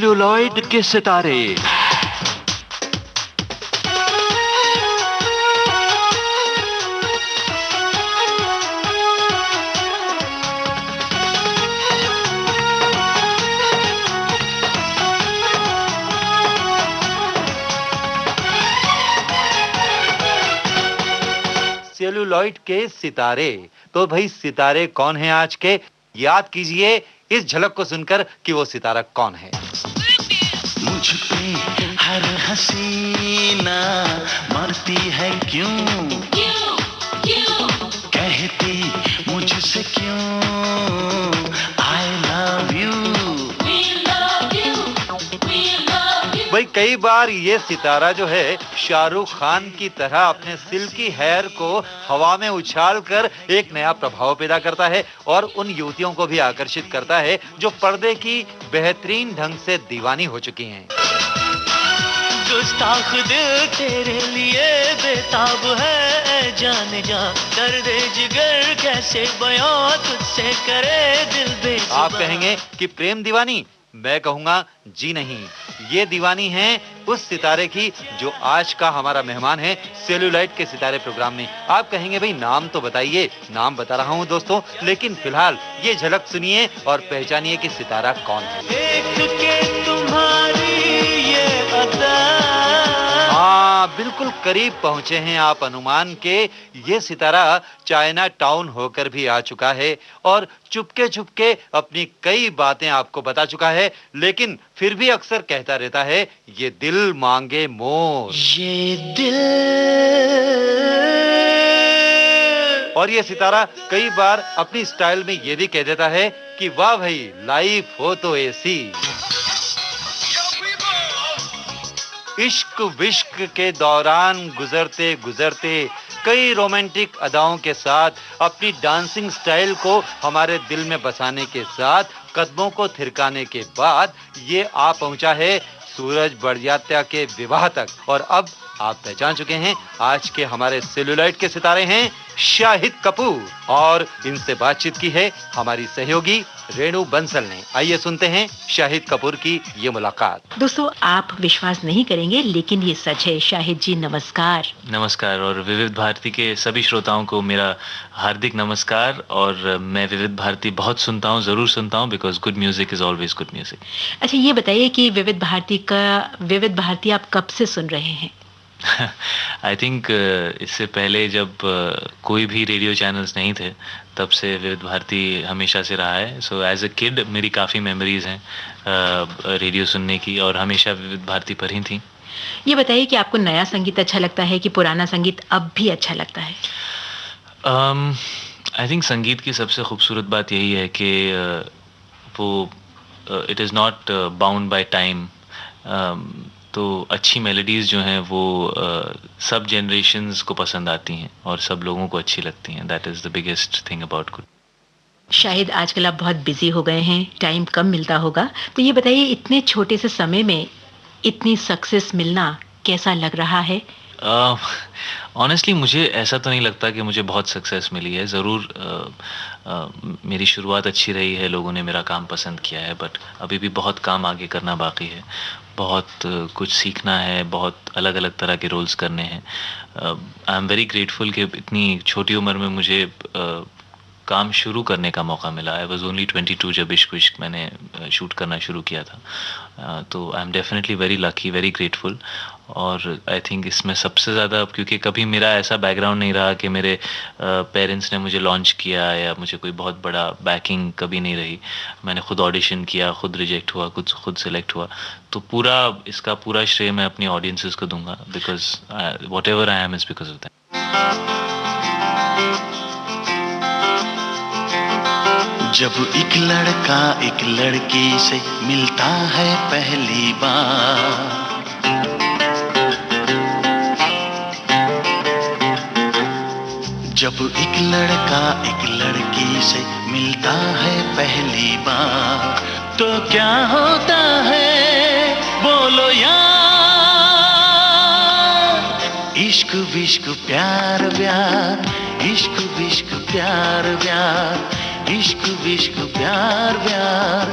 Celluloid के सितारे। Celluloid के सितारे। तो भाई सितारे कौन हैं आज के? याद कीजिए इस झलक को सुनकर कि वो सितारा कौन है। मुझ पे हर हसीना मरती है क्यों, कहती मुझसे क्यों I love you। भाई कई बार ये सितारा जो है शाहरुख खान की तरह अपने सिल्की हेयर को हवा में उछालकर एक नया प्रभाव पैदा करता है और उन युवतियों को भी आकर्षित करता है जो पर्दे की बेहतरीन ढंग से दीवानी हो चुकी हैं। गुस्ताख दिल तेरे लिए बेताब है, जाने जा दर्द जिगर कैसे बयां तुझसे करे दिल बेजुबान। आप कहेंगे कि प्रेम दीवानी, मैं कहूंगा जी नहीं, ये दीवानी है उस सितारे की जो आज का हमारा मेहमान है सेल्यूलॉइड के सितारे प्रोग्राम में। आप कहेंगे भाई नाम तो बताइए। नाम बता रहा हूं दोस्तों, लेकिन फिलहाल ये झलक सुनिए और पहचानिए कि सितारा कौन है। देख के तुम्हारी ये अदा। हाँ, बिल्कुल करीब पहुंचे हैं आप अनुमान के। ये सितारा चाइना टाउन होकर भी आ चुका है और चुपके चुपके अपनी कई बातें आपको बता चुका है, लेकिन फिर भी अक्सर कहता रहता है ये दिल मांगे मोर। ये दिल। और ये सितारा कई बार अपनी स्टाइल में ये भी कह देता है कि वाह भाई लाइफ हो तो ऐसी। इश्क विश्क के दौरान गुजरते गुजरते कई रोमांटिक अदाओं के साथ अपनी डांसिंग स्टाइल को हमारे दिल में बसाने के साथ कदमों को थिरकाने के बाद ये आ पहुंचा है सूरज बड़जात्या के विवाह तक। और अब आप पहचान चुके हैं आज के हमारे सेल्यूलॉइड के सितारे हैं शाहिद कपूर, और इनसे बातचीत की है हमारी सहयोगी रेणु बंसल ने। आइए सुनते हैं शाहिद कपूर की ये मुलाकात। दोस्तों, आप विश्वास नहीं करेंगे लेकिन ये सच है। शाहिद जी नमस्कार। नमस्कार, और विविध भारती के सभी श्रोताओं को मेरा हार्दिक नमस्कार। और मैं विविध भारती बहुत सुनता हूँ, ज़रूर सुनता हूँ, because good music is always good music. अच्छा, ये बताइए कि विविध भारती आप कब से सुन रहे हैं? आई थिंक इससे पहले जब कोई भी रेडियो चैनल्स नहीं थे तब से विविध भारती हमेशा से रहा है। सो एज अ किड मेरी काफ़ी मेमोरीज हैं रेडियो सुनने की, और हमेशा विविध भारती पर ही थी। ये बताइए कि आपको नया संगीत अच्छा लगता है कि पुराना संगीत अब भी अच्छा लगता है? आई थिंक संगीत की सबसे खूबसूरत बात यही है कि वो it is not bound by time. तो अच्छी मेलोडीज़ जो हैं वो सब जनरेशन्स को पसंद आती हैं और सब लोगों को अच्छी लगती हैं। That is the biggest thing about good. Shahid, आजकल आप बहुत बिजी हो गए हैं, टाइम कम मिलता होगा, तो ये बताइए इतने छोटे से समय में इतनी सक्सेस मिलना कैसा लग रहा है? ऑनेस्टली मुझे ऐसा तो नहीं लगता कि मुझे बहुत सक्सेस मिली है। ज़रूर मेरी शुरुआत अच्छी रही है, लोगों ने मेरा काम पसंद किया है, बट अभी भी बहुत काम आगे करना बाकी है। बहुत कुछ सीखना है, बहुत अलग अलग तरह के रोल्स करने हैं। आई एम वेरी ग्रेटफुल कि इतनी छोटी उम्र में मुझे काम शुरू करने का मौका मिला। आई वॉज ओनली 22 जब इश्क विश्क मैंने शूट करना शुरू किया था। तो I am definitely very lucky, very grateful. और आई थिंक इसमें सबसे ज़्यादा, क्योंकि कभी मेरा ऐसा बैकग्राउंड नहीं रहा कि मेरे पेरेंट्स ने मुझे लॉन्च किया या मुझे कोई बहुत बड़ा बैकिंग कभी नहीं रही। मैंने खुद ऑडिशन किया, खुद रिजेक्ट हुआ, खुद सेलेक्ट हुआ। तो इसका पूरा श्रेय मैं अपनी ऑडियंसेस को दूंगा, because what ever I am is because of that. जब एक लड़का एक लड़की से मिलता है पहली बार, जब एक लड़का एक लड़की से मिलता है पहली बार, तो क्या होता है बोलो यार? इश्क विश्क प्यार व्यार, इश्क विश्क प्यार व्यार, इश्क विश्क प्यार व्यार,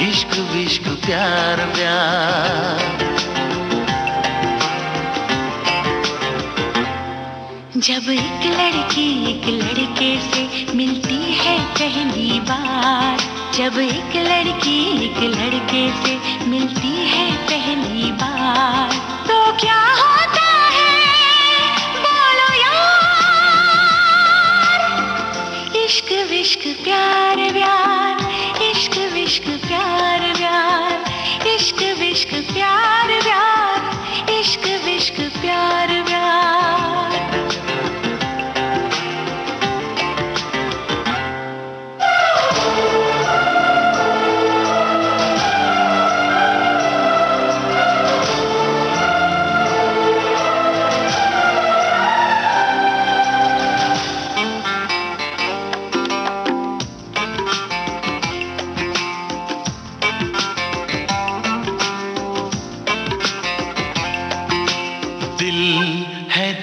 इश्क विश्क प्यार प्यार। जब एक लड़की एक लड़के से मिलती है पहली बार, जब एक लड़की एक लड़के से मिलती है पहली बार, तो क्या होता है बोलो यार। इश्क विश्क प्यार प्यार, इश्क विश्क प्यार प्यार, इश्क विश्क प्यार प्यार, इश्क विश्क प्यार प्यार।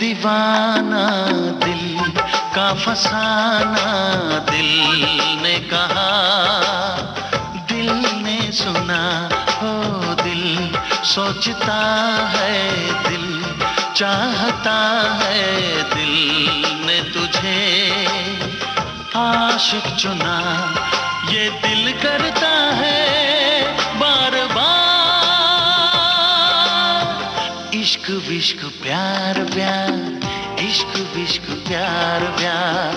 दीवाना दिल का फसाना, दिल ने कहा दिल ने सुना, हो दिल सोचता है, दिल चाहता है, दिल ने तुझे आशिक चुना, ये दिल करता है बार बार। इश्क विश्क प्यार प्यार, इश्क विश्क प्यार प्यार,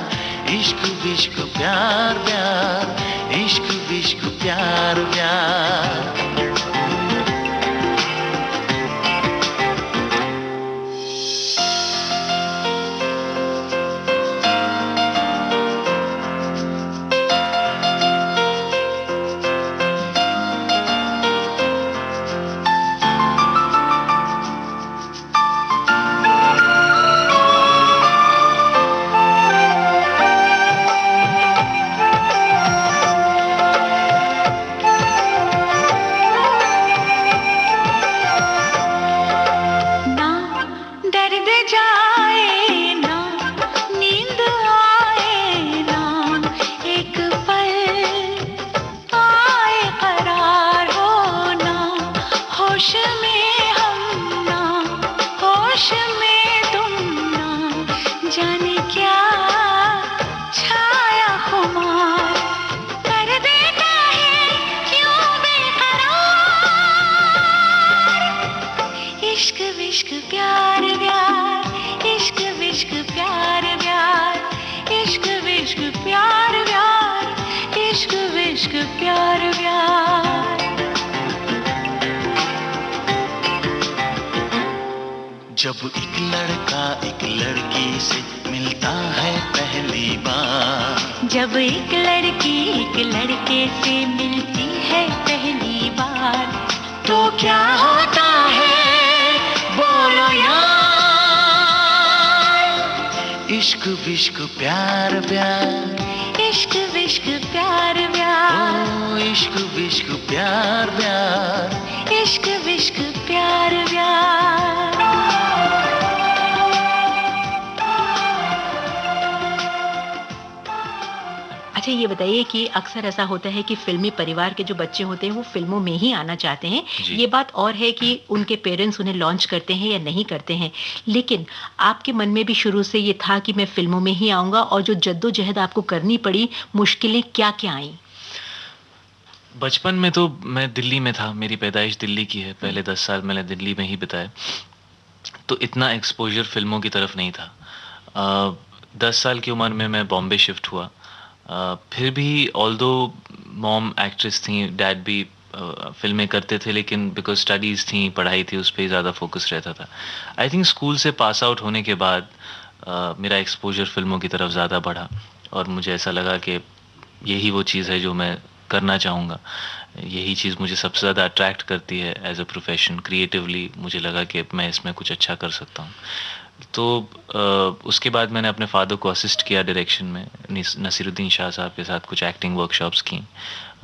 इश्क विश्क प्यार प्यार, इश्क विश्क प्यार प्यार। जब एक लड़का एक लड़की से मिलता है पहली बार, जब एक लड़की एक लड़के से मिलती है पहली बार, तो क्या होता है बोलो यार। इश्क विश्क प्यार प्यार, इश्क विश्क प्यार प्यार, ओ इश्क विश्क प्यार प्यार, इश्क विश्क प्यार प्यार। अच्छा ये बताइए कि अक्सर ऐसा होता है कि फिल्मी परिवार के जो बच्चे होते हैं वो फिल्मों में ही आना चाहते हैं। ये बात और है कि उनके पेरेंट्स उन्हें लॉन्च करते हैं या नहीं करते हैं, लेकिन आपके मन में भी शुरू से ये था कि मैं फिल्मों में ही आऊँगा, और जो जद्दोजहद आपको करनी पड़ी, मुश्किलें क्या क्या आईं? बचपन में तो मैं दिल्ली में था, मेरी पैदाइश दिल्ली की है, पहले 10 साल मैंने दिल्ली में ही बिताए, तो इतना एक्सपोजर फिल्मों की तरफ नहीं था। 10 साल की उम्र में मैं बॉम्बे शिफ्ट हुआ। फिर भी ऑल्दो मॉम एक्ट्रेस थी, डैड भी फिल्में करते थे, लेकिन बिकॉज स्टडीज़ थी, पढ़ाई थी, उस पर ही ज़्यादा फोकस रहता था। आई थिंक स्कूल से पास आउट होने के बाद मेरा एक्सपोजर फिल्मों की तरफ ज़्यादा बढ़ा, और मुझे ऐसा लगा कि यही वो चीज़ है जो मैं करना चाहूँगा, यही चीज़ मुझे सबसे ज़्यादा अट्रैक्ट करती है एज अ प्रोफेशन। क्रिएटिवली मुझे लगा कि मैं इसमें कुछ अच्छा कर सकता हूँ। तो उसके बाद मैंने अपने फादर को असिस्ट किया डायरेक्शन में, नसीरुद्दीन शाह साहब के साथ कुछ एक्टिंग वर्कशॉप्स की,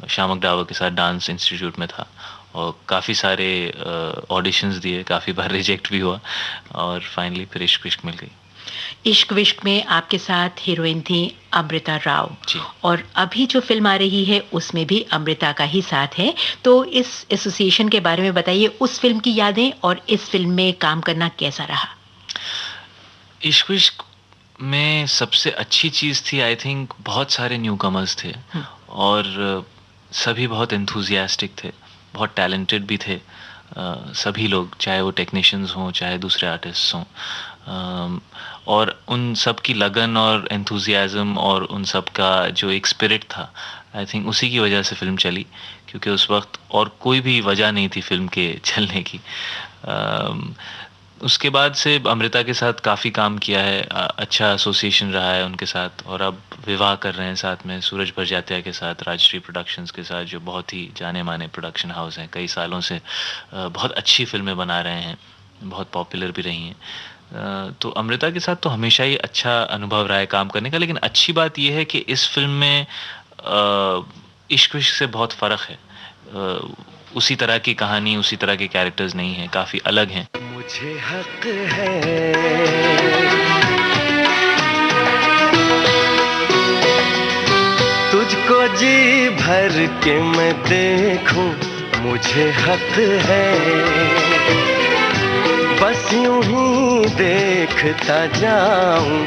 शामक डावर के साथ डांस इंस्टीट्यूट में था, और काफ़ी सारे ऑडिशंस दिए, काफ़ी बार रिजेक्ट भी हुआ, और फाइनली फिर इश्क विश्क मिल गई। इश्क विश्क में आपके साथ हीरोइन थी अमृता राव जी। और अभी जो फिल्म आ रही है उसमें भी अमृता का ही साथ है, तो इस एसोसिएशन के बारे में बताइए, उस फिल्म की यादें और इस फिल्म में काम करना कैसा रहा? इश्क विश्क में सबसे अच्छी चीज़ थी आई थिंक बहुत सारे न्यू कमर्स थे और सभी बहुत एंथुजियास्टिक थे, बहुत टैलेंटेड भी थे। सभी लोग, चाहे वो टेक्नीशियंस हों चाहे दूसरे आर्टिस्ट हों, और उन सब की लगन और एंथुजियाज़म और उन सब का जो एक स्पिरिट था, आई थिंक उसी की वजह से फिल्म चली, क्योंकि उस वक्त और कोई भी वजह नहीं थी फिल्म के चलने की। उसके बाद से अमृता के साथ काफ़ी काम किया है, अच्छा एसोसिएशन रहा है उनके साथ, और अब विवाह कर रहे हैं साथ में सूरज भरजात्या के साथ, राजश्री प्रोडक्शंस के साथ, जो बहुत ही जाने माने प्रोडक्शन हाउस हैं, कई सालों से बहुत अच्छी फिल्में बना रहे हैं, बहुत पॉपुलर भी रही हैं। तो अमृता के साथ तो हमेशा ही अच्छा अनुभव रहा है काम करने का, लेकिन अच्छी बात यह है कि इस फिल्म में इश्क विश्क से बहुत फ़र्क है। उसी तरह की कहानी, उसी तरह के कैरेक्टर्स नहीं हैं, काफ़ी अलग हैं। मुझे हक है तुझको जी भर के मैं देखूं, मुझे हक है बस यूं ही देखता जाऊं,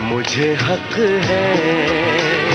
मुझे हक है।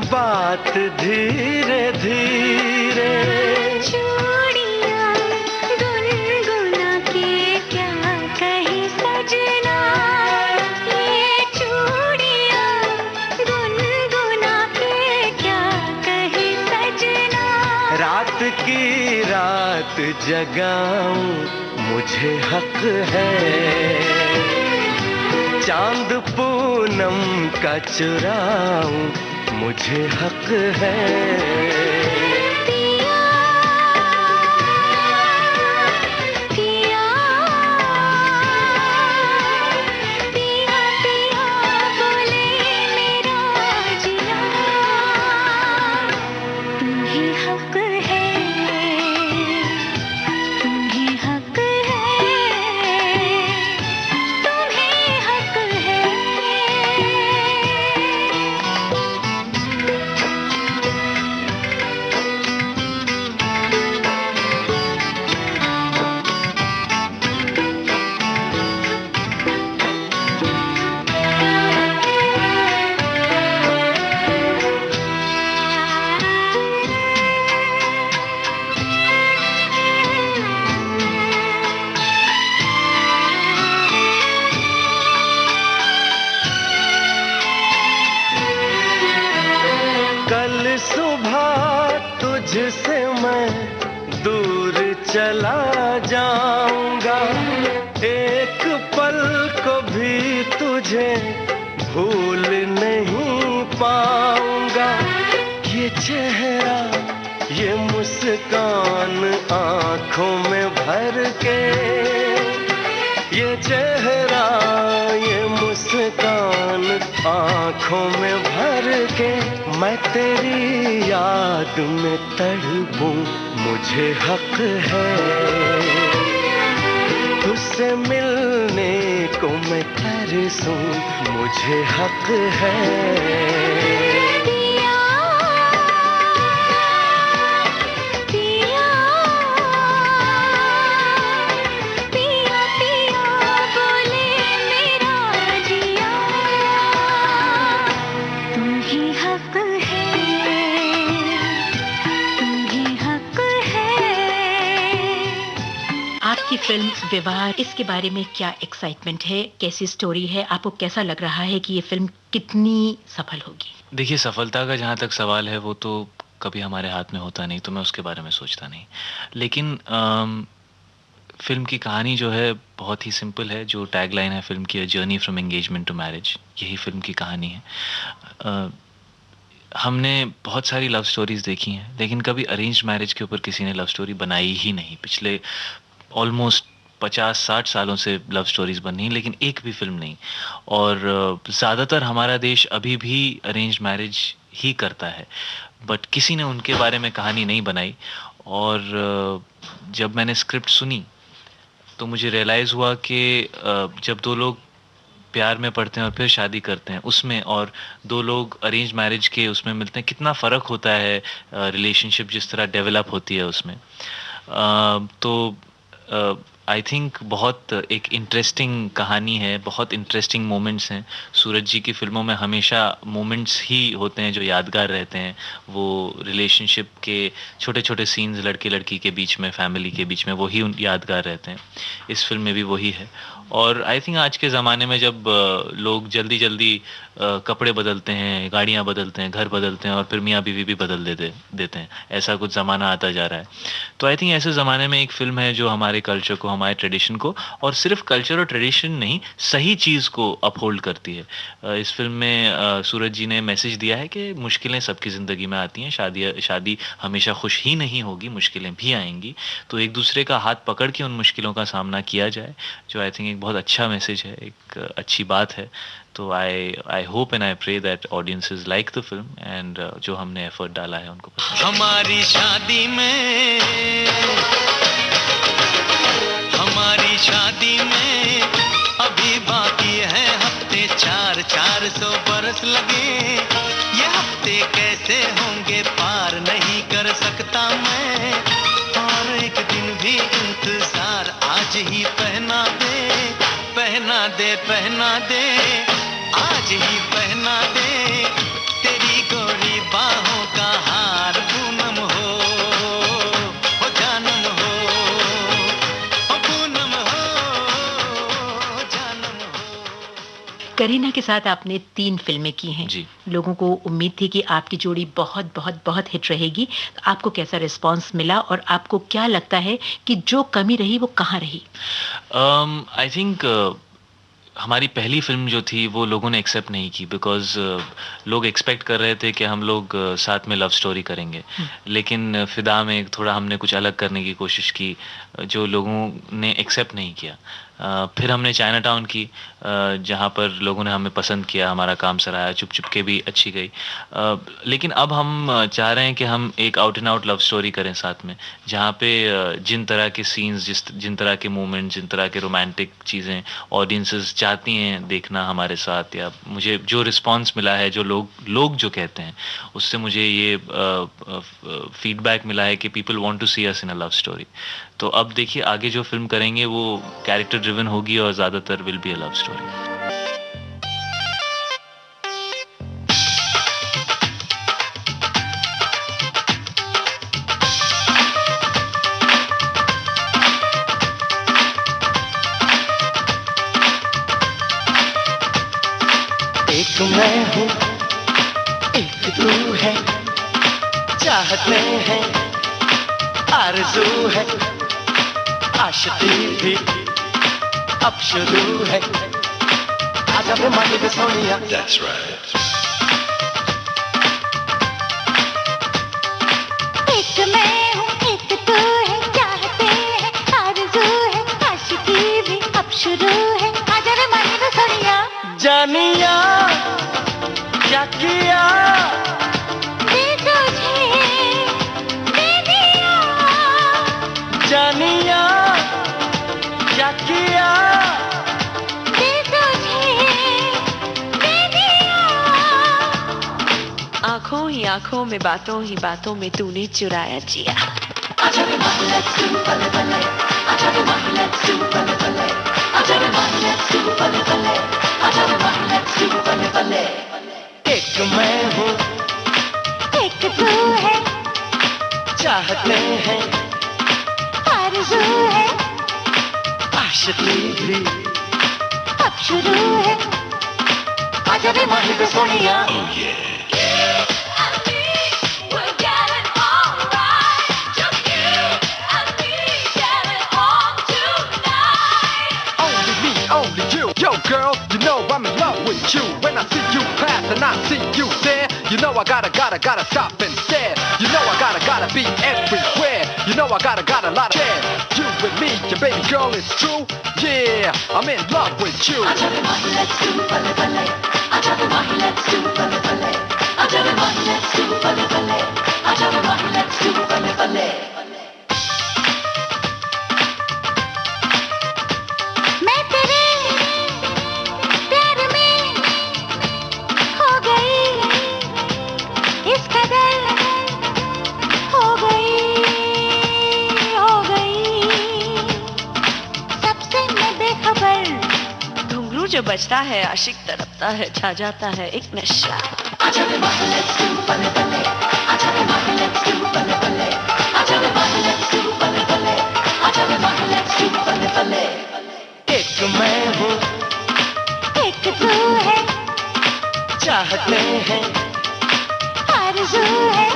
बात धीरे धीरे चूड़ियां गुनगुना के क्या कहे सजना, ये चूड़ियां गुनगुना के क्या कहे सजना। रात की रात जगाऊं, मुझे हक है चांद पूनम का चुराऊं, मुझे हक है। पिया पिया पिया पिया बोले मेरा जिया, तुम्हें हक है, तुम्हें हक है, तुम्हें हक है। कल सुबह तुझसे मैं दूर चला जाऊंगा, एक पल को भी तुझे भूल नहीं पाऊंगा। ये चेहरा ये मुस्कान आंखों में भर के, ये चेहरा ये मुस्कान आंखों में भर के, मैं तेरी याद में तड़पूं, मुझे हक है तुझसे मिलने को मैं तरसूं, मुझे हक है। पिया पिया बोले आपकी फिल्म विवाह, इसके बारे में क्या एक्साइटमेंट है, कैसी स्टोरी है, आपको कैसा लग रहा है कि ये फिल्म कितनी सफल होगी? देखिए, सफलता का जहाँ तक सवाल है वो तो कभी हमारे हाथ में होता नहीं, तो मैं उसके बारे में सोचता नहीं। लेकिन फ़िल्म की कहानी जो है बहुत ही सिंपल है। जो टैगलाइन है फ़िल्म की, journey from engagement to marriage, यही फ़िल्म की कहानी है। हमने बहुत सारी लव स्टोरीज़ देखी हैं, लेकिन कभी अरेंज्ड मैरिज के ऊपर किसी ने लव स्टोरी बनाई ही नहीं। पिछले ऑलमोस्ट 50-60 सालों से लव स्टोरीज़ बन रही हैं, लेकिन एक भी फ़िल्म नहीं। और ज़्यादातर हमारा देश अभी भी अरेंज्ड मैरिज ही करता है, बट किसी ने उनके बारे में कहानी नहीं बनाई। और जब मैंने स्क्रिप्ट सुनी तो मुझे रियलाइज़ हुआ कि जब दो लोग प्यार में पड़ते हैं और फिर शादी करते हैं उसमें, और दो लोग अरेंज मैरिज के उसमें मिलते हैं, कितना फ़र्क होता है रिलेशनशिप जिस तरह डेवलप होती है उसमें। तो आई थिंक बहुत एक इंटरेस्टिंग कहानी है, बहुत इंटरेस्टिंग मोमेंट्स हैं। सूरज जी की फ़िल्मों में हमेशा मोमेंट्स ही होते हैं जो यादगार रहते हैं। वो रिलेशनशिप के छोटे छोटे सीन्स लड़के लड़की के बीच में, फैमिली के बीच में, वही यादगार रहते हैं। इस फिल्म में भी वही है। और आई थिंक आज के ज़माने में जब लोग जल्दी जल्दी कपड़े बदलते हैं, गाड़ियाँ बदलते हैं, घर बदलते हैं और फिर मियाँ बीवी भी बदल देते हैं, ऐसा कुछ ज़माना आता जा रहा है। तो आई थिंक ऐसे ज़माने में एक फ़िल्म है जो हमारे कल्चर को, हमारे ट्रेडिशन को, और सिर्फ कल्चर और ट्रेडिशन नहीं, सही चीज़ को अपहोल्ड करती है। इस फिल्म में सूरज जी ने मैसेज दिया है कि मुश्किलें सबकी ज़िंदगी में आती हैं, शादी हमेशा खुश ही नहीं होगी, मुश्किलें भी आएंगी। तो एक दूसरे का हाथ पकड़ के उन मुश्किलों का सामना किया जाए, जो आई थिंक एक बहुत अच्छा मैसेज है, एक अच्छी बात है। तो I hope and I pray that audiences like the film, and जो हमने एफर्ट डाला है उनको पसंद। हमारी शादी में अभी बाकी है हफ्ते, 400 बरस लगे। ये हफ्ते कैसे होंगे पार नहीं कर सकता मैं, और एक दिन भी इंतजार आज ही पहना दे, आज ही पहना दे, तेरी गोरी बाहों का हार पूनम हो जानम हो, पूनम हो जानम हो। करीना के साथ आपने 3 फिल्में की हैं जी। लोगों को उम्मीद थी कि आपकी जोड़ी बहुत बहुत बहुत हिट रहेगी। आपको कैसा रिस्पांस मिला और आपको क्या लगता है कि जो कमी रही वो कहाँ रही? आई थिंक हमारी पहली फिल्म जो थी वो लोगों ने एक्सेप्ट नहीं की, बिकॉज लोग एक्सपेक्ट कर रहे थे कि हम लोग साथ में लव स्टोरी करेंगे। लेकिन फिदा में थोड़ा हमने कुछ अलग करने की कोशिश की, जो लोगों ने एक्सेप्ट नहीं किया। फिर हमने चाइना टाउन की, जहाँ पर लोगों ने हमें पसंद किया, हमारा काम सराहा, चुप चुप के भी अच्छी गई। लेकिन अब हम चाह रहे हैं कि हम एक out and out love story करें साथ में, जहाँ पे जिन तरह के सीन्स, जिन तरह के मोमेंट्स, जिन तरह के रोमांटिक चीज़ें ऑडियंसेस चाहती हैं देखना हमारे साथ, या मुझे जो रिस्पांस मिला है, जो लोग जो कहते हैं, उससे मुझे ये फीडबैक मिला है कि people want to see us in a love story. तो अब देखिए आगे जो फिल्म करेंगे वो कैरेक्टर ड्रिवन होगी और ज़्यादातर will be a love story. एक मैं हूँ, एक तू है, चाहते हैं, आरज़ू है, आशिकी भी अब शुरू है, आजा वे मानी वे सोनिया। That's right. एक मैं हूँ, एक तू है, चाहते हैं, आरज़ू है, आशिकी भी अब शुरू है, आजा वे मानी वे सोनिया। जानिया क्या किया दे तुझे, दे दिया, जानिया क्या किया दे तुझे, दे दिया। आँखों ही आँखों में, बातों ही बातों में तूने चुराया जिया। आजा रे माही let's do बल्ले बल्ले, आजा रे माही let's do बल्ले बल्ले, आजा रे माही let's do बल्ले बल्ले, आजा रे माही let's do बल्ले बल्ले। एक मैं हूँ, एक तू है, चाहते हैं, आरज़ू है, आशिकी भी अब शुरू है, आजा रे माही पे Sonia. Only you, yo girl, you know I'm in love with you. When I see you pass and I see you there, you know I gotta stop and stare. You know I gotta be everywhere. You know I gotta lot of care. You and me, yeah baby girl, it's true. Yeah, I'm in love with you. आजा रे माही let's do bale bale, आजा रे माही let's do bale bale, आजा रे माही let's do bale bale, आजा रे माही let's do bale bale। मैं तेरे प्यार में हो गई, इस कदर हो गई, सबसे मैं बेखबर। घुंघरू जो बजता है आशिक तड़पता है, छा जाता है एक नशा। आजा रे माही let's do bale bale, आजा रे माही let's do bale bale, आजा रे माही let's do bale bale, आजा रे माही let's do bale bale। एक मैं हूँ, एक तू है, चाहते हैं, आरज़ू है,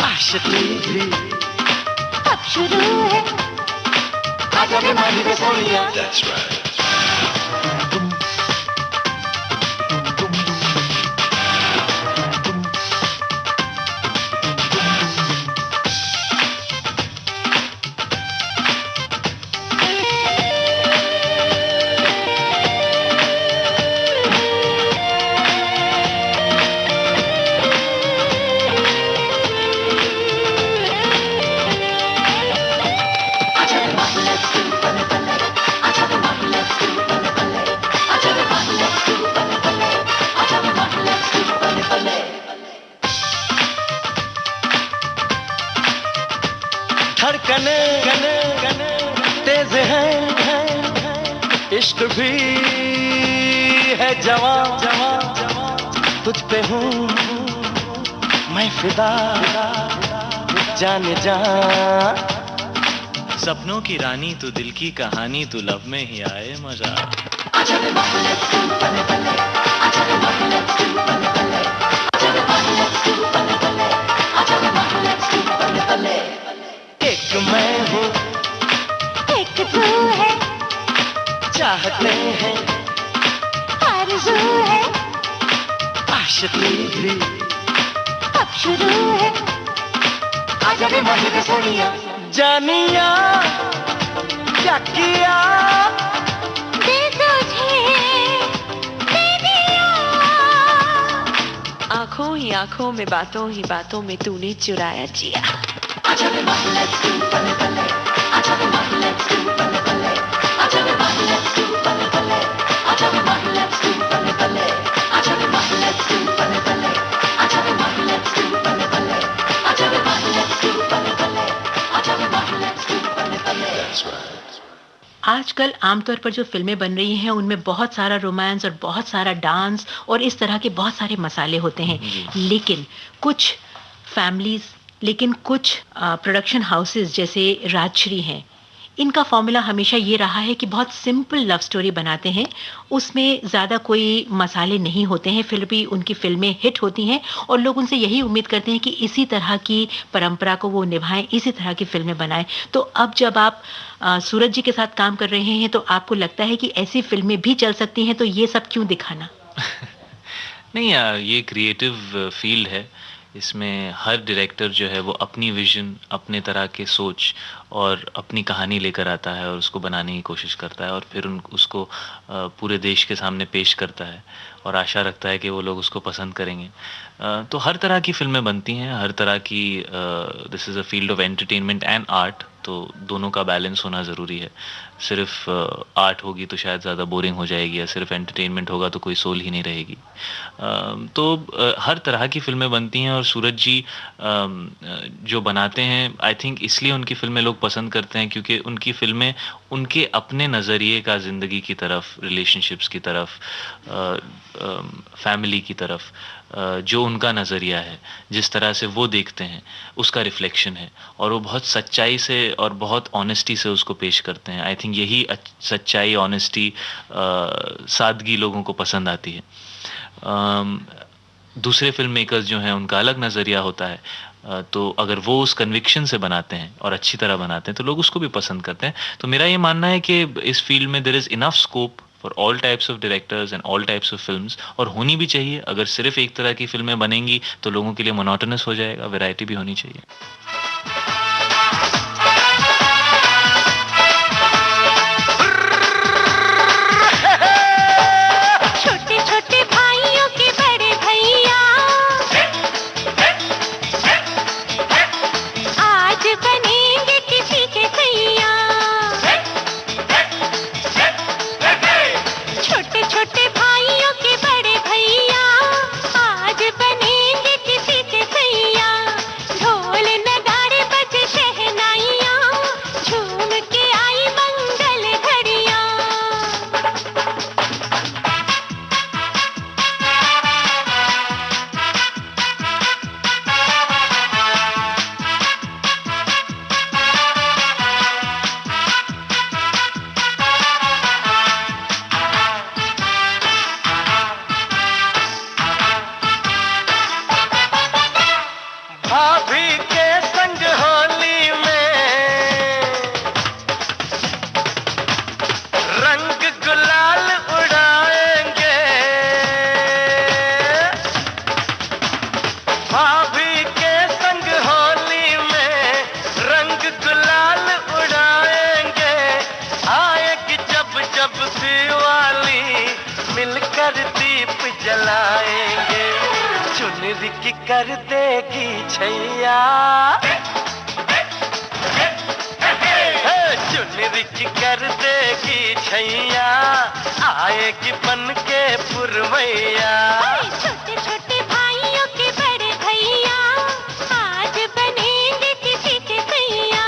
आशिकी भी अब शुरू है, आजा रे माही पे सोनिया। धड़कने तेज है, इश्क भी है जवां, तुझ पे हूँ मैं फिदा, जाने जा। सपनों की रानी तू, दिल की कहानी तू, लब में ही आए मजा। आजा रे माही let's do bale bale, आजा रे माही let's do bale bale, आजा रे माही let's do bale bale, आजा रे माही let's do bale bale। एक मैं हूँ, एक तू है, चाहते हैं, आरज़ू है, आशिकी भी अब शुरू है, आजा रे माही पे सोनिया। जानिया क्या किया, दे तुझे दे दिया। आंखों ही आंखों में, बातों ही बातों में तूने चुराया जिया। आजा रे माही let's do bale bale, आजा रे माही let's do bale bale, आजा रे माही let's do bale bale, आजा रे माही let's do bale bale, आजा रे माही let's do bale bale, आजा रे माही let's do bale bale, आजा रे माही let's do bale bale, आजा रे माही let's do bale bale। आजकल आमतौर पर जो फिल्में बन रही हैं उनमें बहुत सारा रोमांस और बहुत सारा डांस और इस तरह के बहुत सारे मसाले होते हैं, लेकिन कुछ फैमिलीज, लेकिन कुछ प्रोडक्शन हाउसेस जैसे राजश्री हैं, इनका फॉर्मूला हमेशा ये रहा है कि बहुत सिंपल लव स्टोरी बनाते हैं, उसमें ज़्यादा कोई मसाले नहीं होते हैं, फिर भी उनकी फिल्में हिट होती हैं और लोग उनसे यही उम्मीद करते हैं कि इसी तरह की परंपरा को वो निभाएं, इसी तरह की फिल्में बनाएं। तो अब जब आप सूरज जी के साथ काम कर रहे हैं तो आपको लगता है कि ऐसी फिल्में भी चल सकती हैं, तो ये सब क्यों दिखाना? नहीं यार, ये क्रिएटिव फील्ड है, इसमें हर डायरेक्टर जो है वो अपनी विजन, अपने तरह के सोच और अपनी कहानी लेकर आता है और उसको बनाने की कोशिश करता है और फिर उसको पूरे देश के सामने पेश करता है और आशा रखता है कि वो लोग उसको पसंद करेंगे। तो हर तरह की फिल्में बनती हैं, हर तरह की, this is a field of entertainment and art, तो दोनों का बैलेंस होना ज़रूरी है। सिर्फ आर्ट होगी तो शायद ज़्यादा बोरिंग हो जाएगी, या सिर्फ एंटरटेनमेंट होगा तो कोई सोल ही नहीं रहेगी। तो हर तरह की फिल्में बनती हैं और सूरज जी जो बनाते हैं, आई थिंक इसलिए उनकी फिल्में लोग पसंद करते हैं क्योंकि उनकी फिल्में उनके अपने नज़रिए का, ज़िंदगी की तरफ, रिलेशनशिप्स की तरफ, फैमिली की तरफ, जो उनका नज़रिया है, जिस तरह से वो देखते हैं, उसका रिफ्लेक्शन है और वो बहुत सच्चाई से और बहुत ऑनेस्टी से उसको पेश करते हैं। आई थिंक थिंक यही सच्चाई, ऑनेस्टी, सादगी लोगों को पसंद आती है। दूसरे फिल्म मेकर्स जो हैं उनका अलग नज़रिया होता है, तो अगर वो उस कन्विक्शन से बनाते हैं और अच्छी तरह बनाते हैं तो लोग उसको भी पसंद करते हैं। तो मेरा ये मानना है कि इस फील्ड में there is enough scope for all types of directors and all types of films, और होनी भी चाहिए। अगर सिर्फ एक तरह की फिल्में बनेंगी तो लोगों के लिए मोनोटोनस हो जाएगा, वैरायटी भी होनी चाहिए। कर देगी छैया, चुनरी की कर देगी छैया, आएगी बन के पुरवैया। छोटे छोटे भाइयों के बड़े भैया आज बनेंगे किसी के सैया।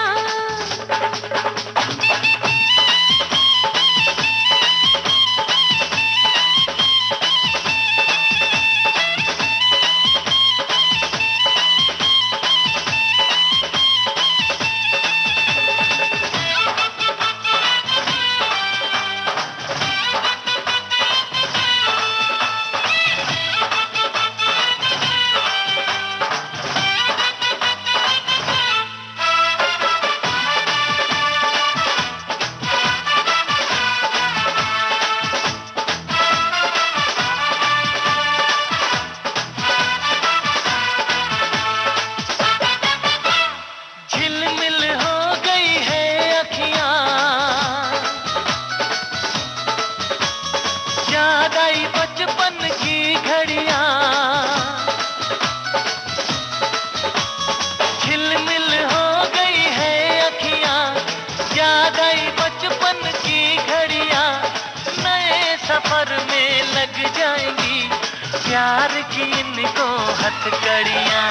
सफर में लग जाएंगी प्यार की इनको हथकड़ियां।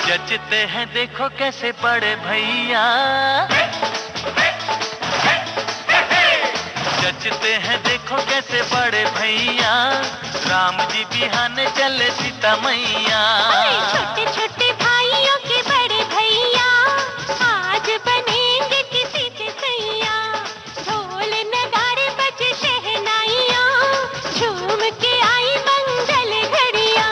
जचते हैं देखो कैसे बड़े भैया, जचते हैं देखो कैसे बड़े भैया, राम जी बिहाने चले सीता मैया। छोटे छोटे भाइयों के बड़े भैया आज बनेंगे किसी के सैया। ढोल नगाड़े बजे शहनाइयाँ, झूम के आई मंगल घड़ियाँ।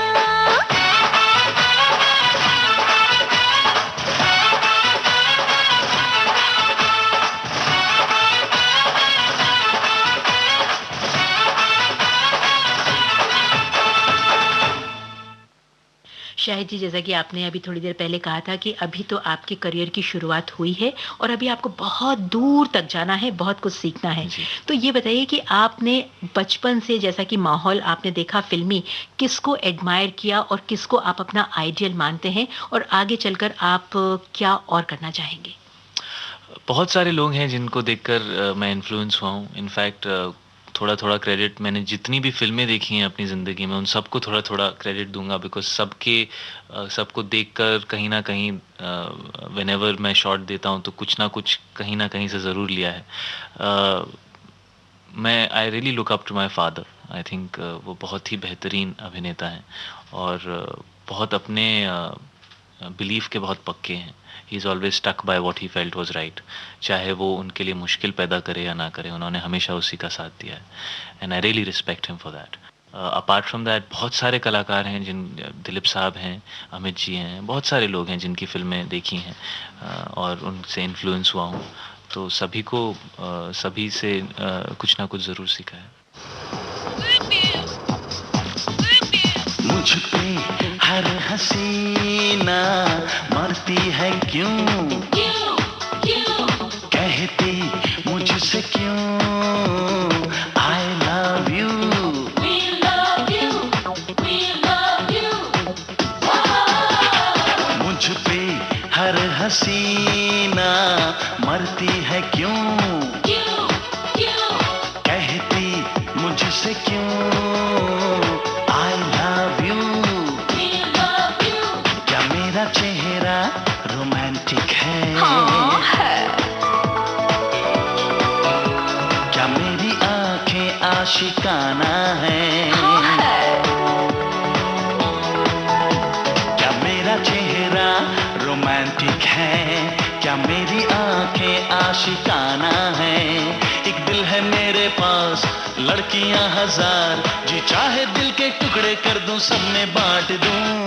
शाहिद जी, जैसा कि आपने अभी थोड़ी देर पहले कहा था कि अभी तो आपके करियर की शुरुआत हुई है और अभी आपको बहुत दूर तक जाना है, बहुत कुछ सीखना है। तो ये बताइए कि आपने बचपन से जैसा कि माहौल आपने देखा फिल्मी, किसको एडमायर किया और किसको आप अपना आइडियल मानते हैं और आगे चलकर आप क्या और करना चाहेंगे? बहुत सारे लोग हैं जिनको देखकर मैं इन्फ्लुएंस हुआ हूँ। इनफैक्ट थोड़ा थोड़ा क्रेडिट, मैंने जितनी भी फिल्में देखी हैं अपनी ज़िंदगी में उन सबको थोड़ा थोड़ा क्रेडिट दूंगा, बिकॉज सबको देखकर कहीं ना कहीं व्हेनेवर मैं शॉट देता हूँ तो कुछ ना कुछ कहीं ना कहीं से ज़रूर लिया है। I really look up to my father. I think वो बहुत ही बेहतरीन अभिनेता हैं और बहुत अपने बिलीफ के बहुत पक्के हैं he is always stuck by what he felt was right, चाहे वो उनके लिए मुश्किल पैदा करे या ना करे, उन्होंने हमेशा उसी का साथ दिया है, and I really respect him for that. Apart from that बहुत सारे कलाकार हैं, जिन दिलीप साहब हैं, अमित जी हैं, बहुत सारे लोग हैं जिनकी फिल्में देखी हैं और उनसे इन्फ्लुएंस हुआ हूँ, तो सभी को सभी से कुछ ना कुछ ज़रूर सीखा है। मुझ पे हर हसीना मरती है क्यों, कहती मुझसे क्यों I love you, मुझ पे हर हसीना मरती है क्यों, कहती मुझसे क्यों I love you, क्या मेरा चेहरा रोमांटिक है, क्या मेरी आंखें आशिकाना है, क्या मेरा चेहरा रोमांटिक है, क्या मेरी आंखें आशिकाना है। एक दिल है मेरे पास, लड़कियां हजार, जी चाहे दिल के टुकड़े कर दूं, सब में बांट दूं।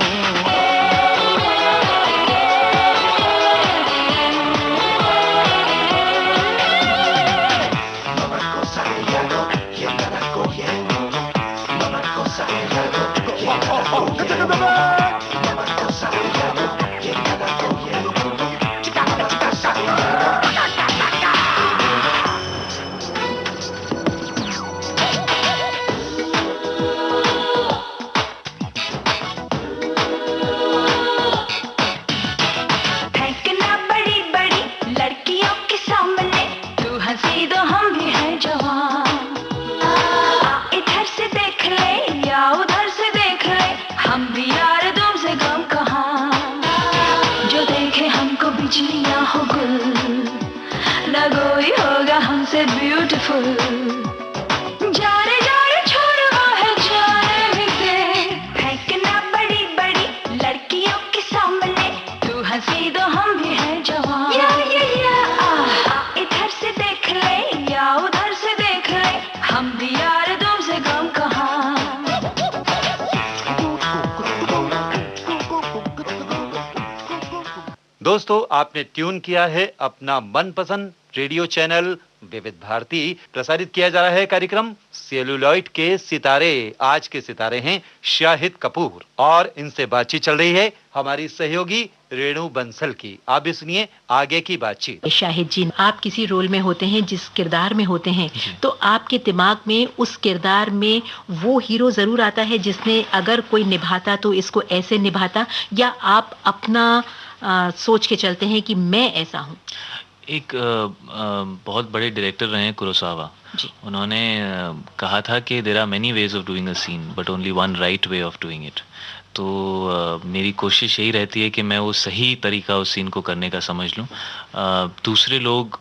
दोस्तों, आपने ट्यून किया है अपना मनपसंद रेडियो चैनल विविध भारती। प्रसारित किया जा रहा है कार्यक्रम सेलुलॉइड के सितारे। आज के सितारे हैं शाहिद कपूर और इनसे बातचीत चल रही है हमारी सहयोगी रेणु बंसल की। आप भी सुनिए आगे की बातचीत। शाहिद जी, आप किसी रोल में होते हैं, जिस किरदार में होते हैं, तो आपके दिमाग में उस किरदार में वो हीरो जरूर आता है जिसने अगर कोई निभाता तो इसको ऐसे निभाता, या आप अपना सोच के चलते हैं कि मैं ऐसा हूँ? एक बहुत बड़े डायरेक्टर रहे हैं कुरोसावा, उन्होंने कहा था कि there are many ways of doing a scene but only one right way of doing it. तो मेरी कोशिश यही रहती है कि मैं वो सही तरीका उस सीन को करने का समझ लूँ। दूसरे लोग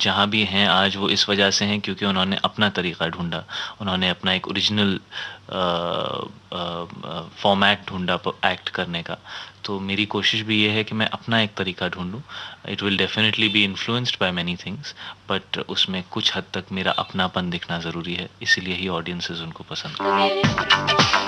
जहाँ भी हैं आज, वो इस वजह से हैं क्योंकि उन्होंने अपना तरीका ढूंढा, उन्होंने अपना एक ओरिजिनल फॉर्मेट ढूंढा एक्ट करने का। तो मेरी कोशिश भी ये है कि मैं अपना एक तरीका ढूंढूं। It will definitely be influenced by many things, but उसमें कुछ हद तक मेरा अपनापन दिखना ज़रूरी है, इसीलिए ही ऑडियंसेस उनको पसंद करते हैं।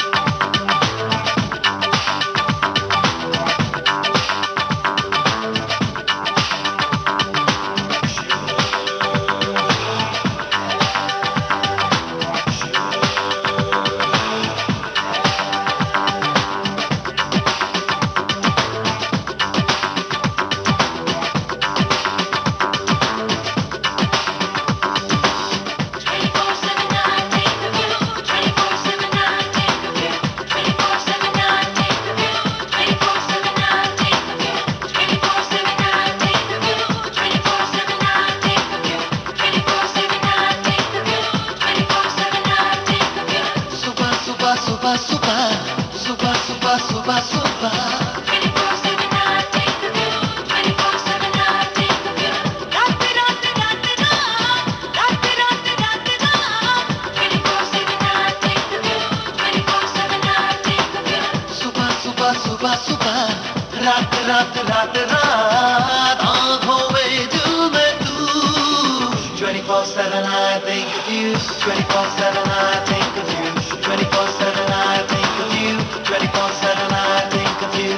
24/7 I think of you. 24/7 I think of you. 24/7 I think of you. 24/7 I think of you.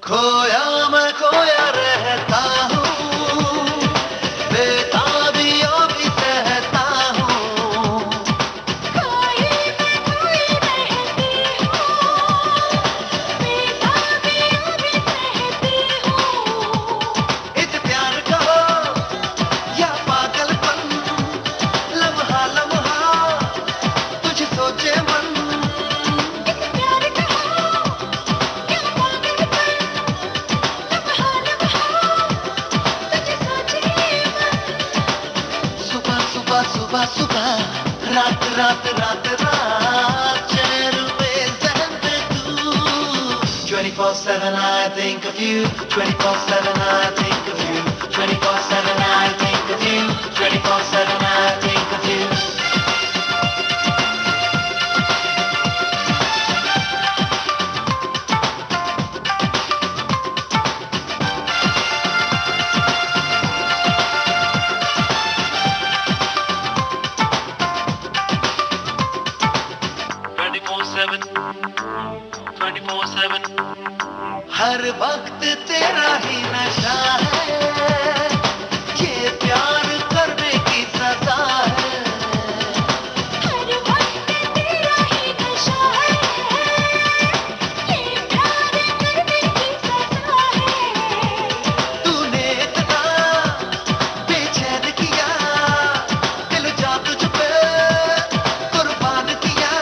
खोया मैं खोया रहता हूँ, बेताबियों भी सहता हूँ। खोई मैं खोई रहती हूँ, बेताबियों भी सहती हूँ। इस प्यार का या पागलपन, लम्हा लम्हा तुझ सोचे मन। सुबह सुबह रात रात रात रात चैन में जहन पे तू। 24/7 I think of you. 24/7 I think of you. 24/7 I think of you. 24/7 I think of you. हर वक्त तेरा ही नशा है, ये प्यार करने की सजा है। हर वक्त तेरा ही नशा है, ये प्यार करने की सजा है। तूने इतना बेचैन किया, दिल जा तुझ पे कुर्बान किया।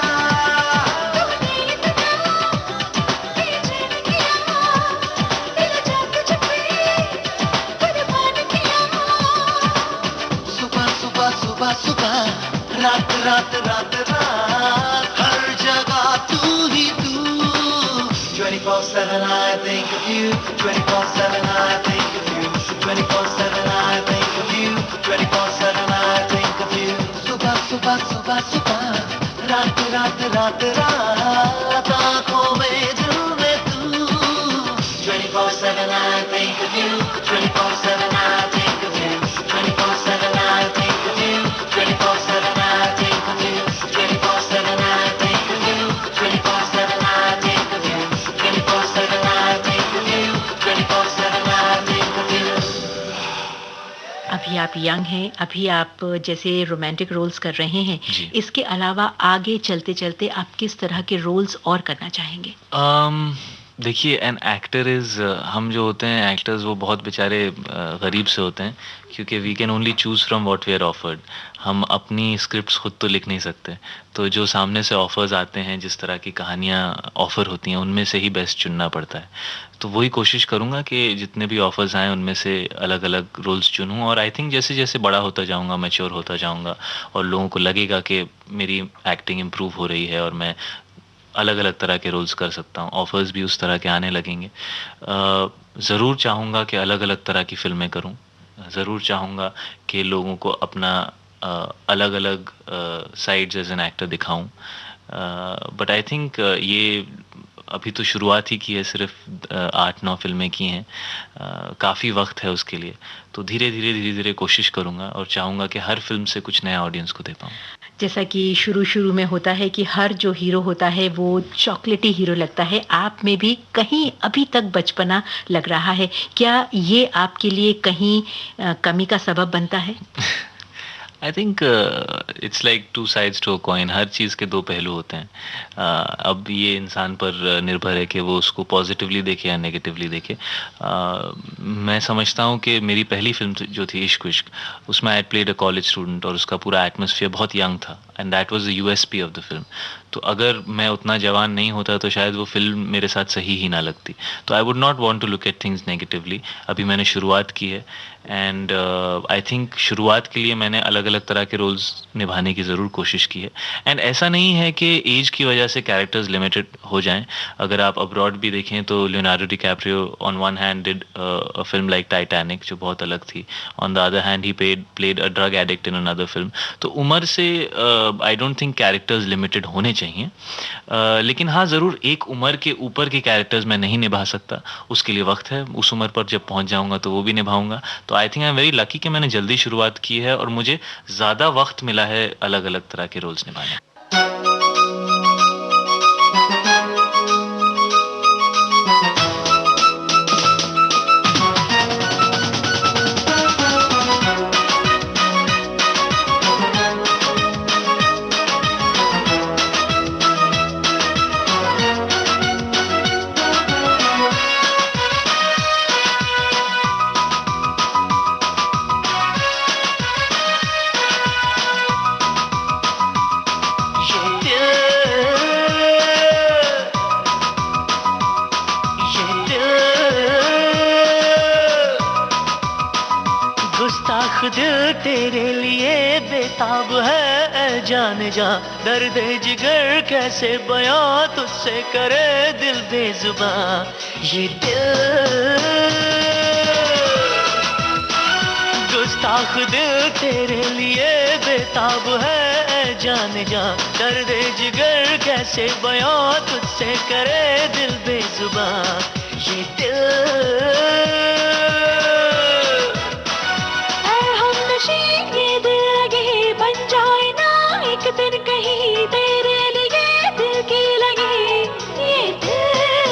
सुबह सुबह रात रात रात रात हर जगह तू ही तू। 24/7 I think of you. 24/7 I think of you. 24/7 I think of you. 24/7 I think of you. सुबह सुबह सुबह सुबह रात रात रात रात आँखों में दिल में तू। 24/7 I think of you. 24/7 I think of you. 24/7 I think of you. 24/7 I think of you. 24/7 I think of you. 24/7 I think of you. 24/7 I think of you. 24/7 I think of you. अभी आप young हैं, अभी आप जैसे romantic roles कर रहे हैं, इसके अलावा आगे चलते चलते आप किस तरह के रोल्स और करना चाहेंगे? देखिए, एन एक्टर इज़, हम जो होते हैं एक्टर्स, वो बहुत बेचारे गरीब से होते हैं, क्योंकि we can only choose from what we are offered. हम अपनी स्क्रिप्ट्स खुद तो लिख नहीं सकते, तो जो सामने से ऑफर्स आते हैं, जिस तरह की कहानियाँ ऑफ़र होती हैं, उनमें से ही बेस्ट चुनना पड़ता है। तो वही कोशिश करूँगा कि जितने भी ऑफर्स आएँ उनमें से अलग अलग रोल्स चुनूँ, और आई थिंक जैसे जैसे बड़ा होता जाऊँगा, मैच्योर होता जाऊँगा, और लोगों को लगेगा कि मेरी एक्टिंग इम्प्रूव हो रही है और मैं अलग अलग तरह के रोल्स कर सकता हूँ, ऑफ़र्स भी उस तरह के आने लगेंगे। ज़रूर चाहूँगा कि अलग अलग तरह की फ़िल्में करूँ, ज़रूर चाहूँगा कि लोगों को अपना अलग अलग साइड्स एज एन एक्टर दिखाऊँ, बट आई थिंक ये अभी तो शुरुआत ही की है, सिर्फ 8-9 फ़िल्में की हैं, काफ़ी वक्त है उसके लिए, तो धीरे धीरे कोशिश करूँगा और चाहूँगा कि हर फ़िल्म से कुछ नया ऑडियंस को दे पाऊँ। जैसा कि शुरू में होता है कि हर जो हीरो होता है वो चॉकलेटी हीरो लगता है, आप में भी कहीं अभी तक बचपना लग रहा है, क्या ये आपके लिए कहीं कमी का सबब बनता है? I think it's like 2 sides to a coin, हर चीज़ के 2 पहलू होते हैं। अब ये इंसान पर निर्भर है कि वो उसको पॉजिटिवली देखे या नेगेटिवली देखे। मैं समझता हूँ कि मेरी पहली फ़िल्म जो थी इश्क विश्क, उसमें I played a college student और उसका पूरा एटमॉस्फेयर बहुत यंग था। And that was the USP of the film. तो अगर मैं उतना जवान नहीं होता तो शायद वो फिल्म मेरे साथ सही ही ना लगती. तो I would not want to look at things negatively. अभी मैंने शुरुआत की है एंड आई थिंक शुरुआत के लिए मैंने अलग अलग तरह के रोल्स निभाने की ज़रूर कोशिश की है. एंड ऐसा नहीं है कि एज की वजह से कैरेक्टर्स लिमिटेड हो जाएं. अगर आप अब्रॉड भी देखें तो Leonardo DiCaprio on one hand did a film like Titanic जो बहुत अलग थी. On the other hand he played a drug addict in another film. तो उम्र से I don't think characters limited होने चाहिए. लेकिन हाँ ज़रूर एक उम्र के ऊपर के कैरेक्टर्स मैं नहीं निभा सकता. उसके लिए वक्त है. उस उम्र पर जब पहुंच जाऊंगा तो वो भी निभाऊंगा. तो I think I am very lucky कि मैंने जल्दी शुरुआत की है और मुझे ज़्यादा वक्त मिला है अलग अलग तरह के रोल्स निभाने. दिल तेरे लिए बेताब है जाने जा. दर्द जिगर कैसे बयां तुझसे करे दिल बेजुबां. ये दिल गुस्ताख दिल तेरे लिए बेताब है जाने जा. दर्द जिगर कैसे बयां तुझसे करे दिल बेजुबां. ये दिल ये दिल लगे बन जाए ना एक दिन कहीं तेरे लिए दिल की लगी. ये दिल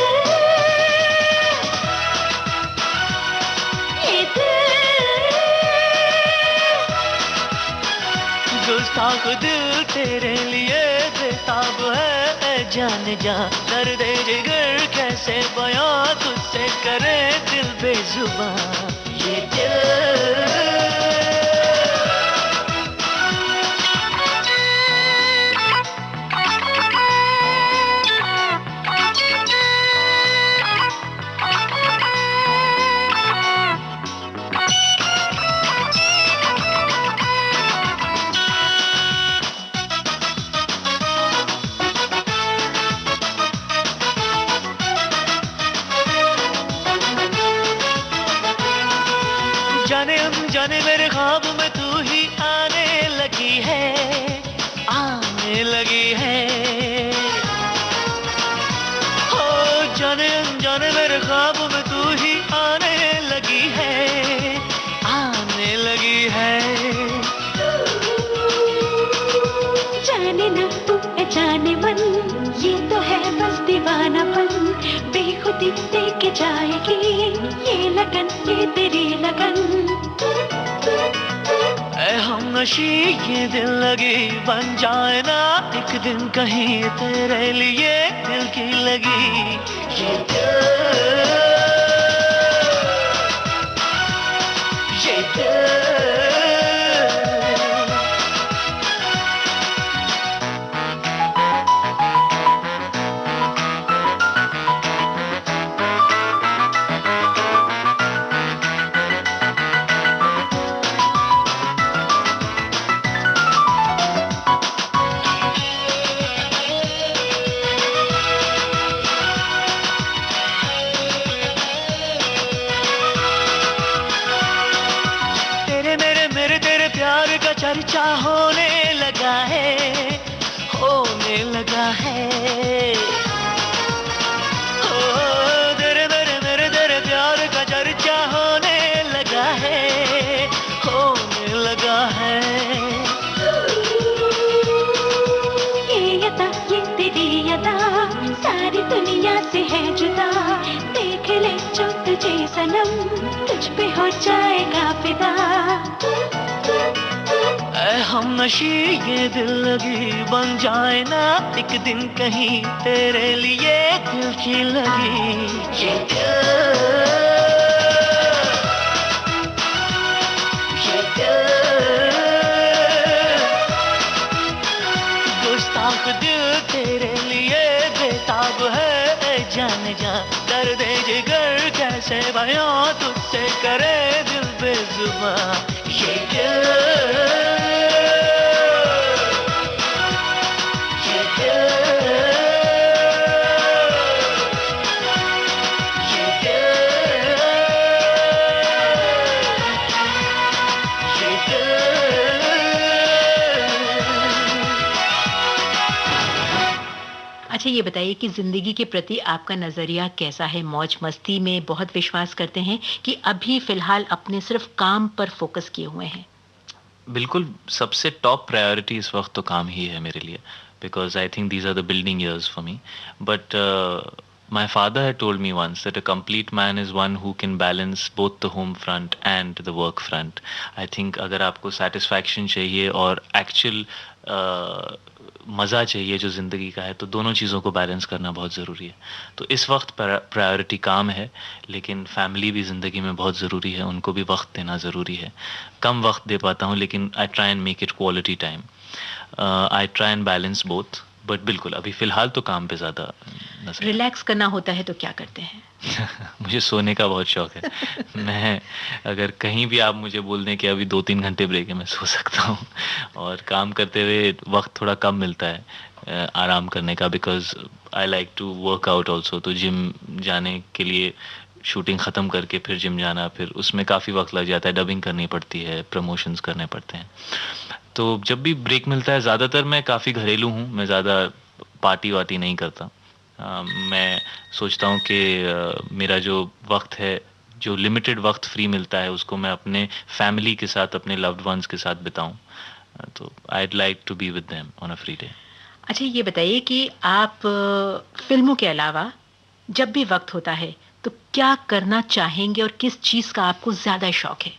गुस्ताख दिल तेरे लिए बेताब है जाने जा. दर्द जिगर कैसे बयां तुझसे करे दिल बेजुबां. ये दिल जाने मेरे ख्वाब में तू ही आने लगी है, आने लगी है. हो जाने अनजाने मेरे ख्वाब में तू ही आने लगी है, आने लगी है. जाने ना तू जाने मन ये तो है बस दीवानापन. बेखुदी देके जाएगी ये लगन ये तेरी लगन. हमनशी ये दिल लगी बन जाए ना एक दिन कहीं तेरे लिए दिल की लगी. ये दिल चर्चा होने लगा है, होने लगा है. ओ तेरे मेरे प्यार का चर्चा होने लगा है, होने लगा है. ये अदा ये तेरी अदा सारी दुनिया से है जुदा. देख ले जो तुझे सनम तुझ पे हो जाएगा फिदा. हमनशी ये दिल लगी बन जाए ना एक दिन कहीं तेरे लिए दिल की लगी. ये एक दिल तेरे लिए बेताब है, ए जान जा दर्द जिगर कैसे बयां तुझसे करे दिल बेजुबान। ये दिल अच्छा ये बताइए कि ज़िंदगी के प्रति आपका नज़रिया कैसा है? मौज मस्ती में बहुत विश्वास करते हैं कि अभी फ़िलहाल अपने सिर्फ काम पर फ़ोकस किए हुए हैं? बिल्कुल, सबसे टॉप प्रायोरिटी इस वक्त तो काम ही है मेरे लिए, because I think these are the building years for me. But my father had told me once that a complete man is one who can balance both the home front and the work front. I think अगर आपको satisfaction चाहिए और actual मज़ा चाहिए जो ज़िंदगी का है, तो दोनों चीज़ों को बैलेंस करना बहुत ज़रूरी है। तो इस वक्त प्रायोरिटी काम है, लेकिन फैमिली भी ज़िंदगी में बहुत ज़रूरी है, उनको भी वक्त देना ज़रूरी है। कम वक्त दे पाता हूँ, लेकिन I try and make it quality time. I try and balance both, but बिल्कुल अभी फ़िलहाल तो काम पे ज़्यादा नज़र। रिलैक्स करना होता है तो क्या करते हैं? मुझे सोने का बहुत शौक है। मैं अगर कहीं भी आप मुझे बोल दें कि अभी 2-3 घंटे ब्रेक है, मैं सो सकता हूँ। और काम करते हुए वक्त थोड़ा कम मिलता है आराम करने का, because I like to work out also. तो जिम जाने के लिए शूटिंग ख़त्म करके फिर जिम जाना, फिर उसमें काफ़ी वक्त लग जाता है, डबिंग करनी पड़ती है, प्रमोशंस करने पड़ते हैं। तो जब भी ब्रेक मिलता है, ज़्यादातर मैं काफ़ी घरेलू हूँ, मैं ज़्यादा पार्टी वार्टी नहीं करता। मैं सोचता हूँ कि मेरा जो वक्त है, जो लिमिटेड वक्त फ्री मिलता है, उसको मैं अपने फैमिली के साथ, अपने लव्ड वंस के साथ बिताऊँ। तो I'd like to be with them on a free day. अच्छा ये बताइए कि आप फिल्मों के अलावा जब भी वक्त होता है तो क्या करना चाहेंगे और किस चीज़ का आपको ज़्यादा शौक है?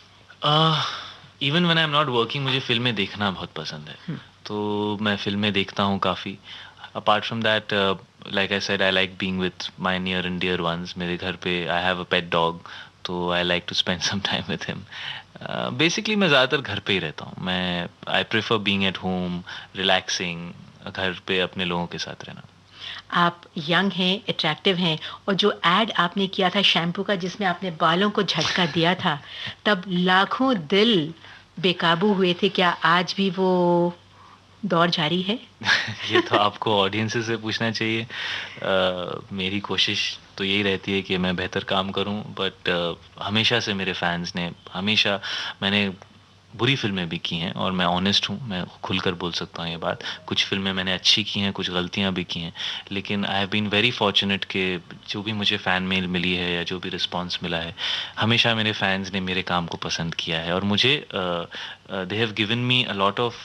Even when I am not working, मुझे फिल्में देखना बहुत पसंद है। तो मैं फिल्में देखता हूँ काफ़ी। Apart from that, like I said, I like being with my near and dear ones. मेरे घर पे I have a pet dog, तो I like to spend some time with him. Basically मैं ज़्यादातर घर पे ही रहता हूँ। मैं I prefer being at home, relaxing, घर पे अपने लोगों के साथ रहना। आप यंग हैं, अट्रैक्टिव हैं, और जो एड आपने किया था शैम्पू का जिसमें आपने बालों को झटका दिया था, तब लाखों दिल बेकाबू हुए थे। क्या आज भी वो दौर जारी है? ये तो आपको ऑडियंस से पूछना चाहिए। मेरी कोशिश तो यही रहती है कि मैं बेहतर काम करूं, बट हमेशा से मेरे फैंस ने हमेशा, मैंने बुरी फिल्में भी की हैं और मैं ऑनेस्ट हूँ, मैं खुलकर बोल सकता हूँ ये बात। कुछ फिल्में मैंने अच्छी की हैं, कुछ गलतियाँ भी की हैं, लेकिन I have been very fortunate कि जो भी मुझे फ़ैन मेल मिली है या जो भी रिस्पांस मिला है, हमेशा मेरे फैंस ने मेरे काम को पसंद किया है और मुझे they have given me a lot of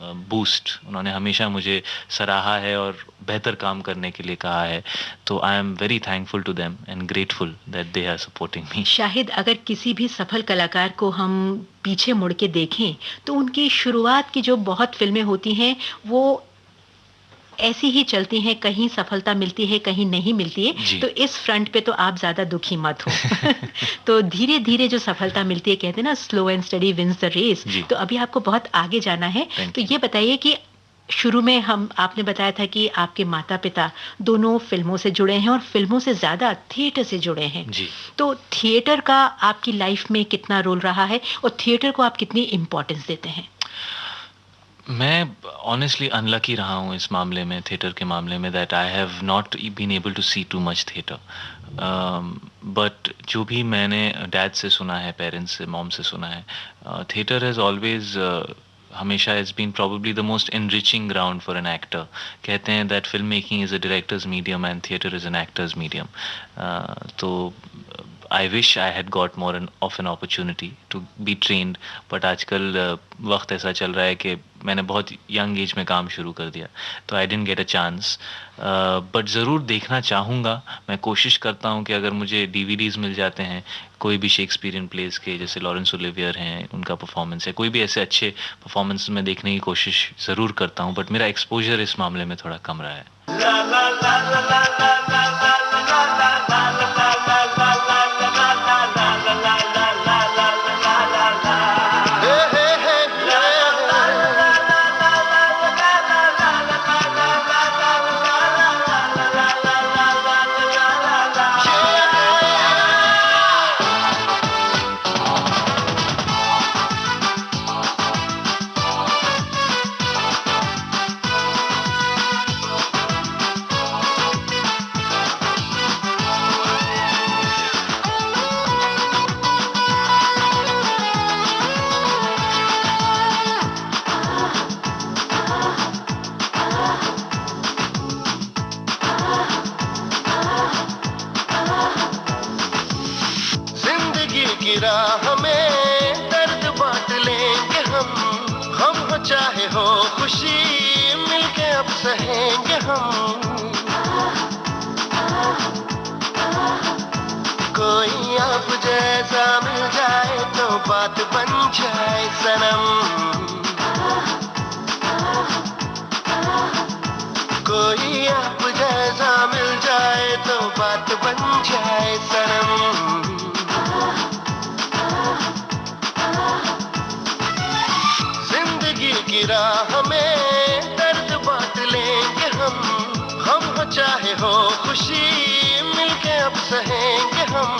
boost. उन्होंने हमेशा मुझे सराहा है और बेहतर काम करने के लिए कहा है। तो I am very thankful to them and grateful that they are supporting me. Shahid, अगर किसी भी सफल कलाकार को हम पीछे मुड़ के देखें तो उनकी शुरुआत की जो बहुत फिल्में होती हैं वो ऐसी ही चलती हैं, कहीं सफलता मिलती है, कहीं नहीं मिलती है। तो इस फ्रंट पे तो आप ज़्यादा दुखी मत हो। तो धीरे धीरे जो सफलता मिलती है, कहते हैं ना slow and steady wins the race, तो अभी आपको बहुत आगे जाना है। तो ये बताइए कि शुरू में आपने बताया था कि आपके माता पिता दोनों फिल्मों से जुड़े हैं और फिल्मों से ज़्यादा थिएटर से जुड़े हैं। तो थिएटर का आपकी लाइफ में कितना रोल रहा है और थिएटर को आप कितनी इम्पोर्टेंस देते हैं? मैं ऑनेस्टली अनलकी रहा हूँ इस मामले में, थिएटर के मामले में, that I have not been able to see too much theatre. But जो भी मैंने डैड से सुना है, पेरेंट्स से, मॉम से सुना है, थिएटर हैज़ ऑलवेज हमेशा has been probably the most enriching ground for an actor. कहते हैं that film making is a director's medium and theatre is an actor's medium. तो I wish I had got more of an opportunity to be trained, but आजकल वक्त ऐसा चल रहा है कि मैंने बहुत यंग एज में काम शुरू कर दिया, तो I didn't get a chance, but ज़रूर देखना चाहूँगा। मैं कोशिश करता हूँ कि अगर मुझे DVDs मिल जाते हैं कोई भी शेक्सपियरियन प्लेस के, जैसे लॉरेंस ओलिवियर हैं, उनका परफॉर्मेंस है, कोई भी ऐसे अच्छे परफॉर्मेंस में देखने की कोशिश ज़रूर करता हूँ, बट मेरा एक्सपोजर इस मामले में थोड़ा कम रहा है। हो खुशी मिलके अब सहेंगे हम। कोई आप जैसा मिल जाए तो बात बन जाए सनम। कोई आप जैसा मिल जाए तो बात बन जाए सनम। जिंदगी की राह में दर्द बांट लेंगे हम हो चाहे हो खुशी मिलके अब सहेंगे हम।